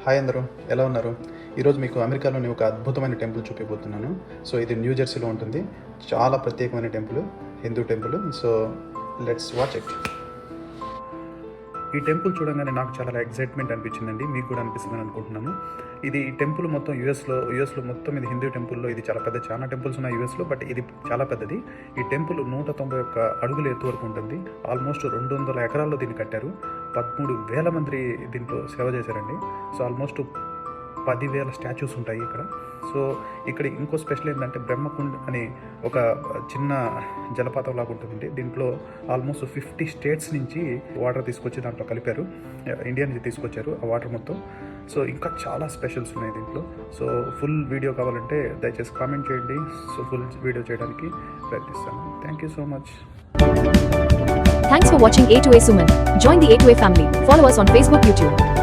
Hi అందరూ, ఎలా ఉన్నారు? ఈరోజు మీకు అమెరికాలోని ఒక అద్భుతమైన టెంపుల్ చూపించబోతున్నాను. సో ఇది న్యూ జెర్సీలో ఉంటుంది. చాలా ప్రత్యేకమైన temple, Hindu temple. So let's watch it. ఈ టెంపుల్ చూడగానే నాకు చాలా ఎగ్జైట్మెంట్ అనిపించిందండి. మీకు కూడా అనిపిస్తుందని అనుకుంటున్నాను. ఇది టెంపుల్ మొత్తం యూఎస్లో మొత్తం ఇది హిందూ టెంపుల్లో ఇది చాలా పెద్ద. చాలా టెంపుల్స్ ఉన్నాయి యూఎస్లో, బట్ ఇది చాలా పెద్దది. ఈ టెంపుల్ 191 అడుగుల ఎత్తు వరకు ఉంటుంది. ఆల్మోస్ట్ 200 ఎకరాల్లో దీన్ని కట్టారు. 13,000 మంది దీంట్లో సేవ చేశారండి. సో ఆల్మోస్ట్ 10,000 స్టాచ్యూస్ ఉంటాయి ఇక్కడ. సో ఇక్కడ ఇంకో స్పెషల్ ఏంటంటే బ్రహ్మకుండ్ అని ఒక చిన్న జలపాతం లాగా ఉంటుందండి. దీంట్లో ఆల్మోస్ట్ 50 స్టేట్స్ నుంచి వాటర్ తీసుకొచ్చి దాంట్లో కలిపారు. ఇండియా నుంచి తీసుకొచ్చారు ఆ వాటర్ మొత్తం. సో ఇంకా చాలా స్పెషల్స్ ఉన్నాయి దీంట్లో. సో ఫుల్ వీడియో కావాలంటే దయచేసి కామెంట్ చేయండి. సో ఫుల్ వీడియో చేయడానికి ప్రయత్నిస్తాను. Thank you so much. Thanks for watching A2A Suman. Join the A2A family. Follow us on Facebook, YouTube.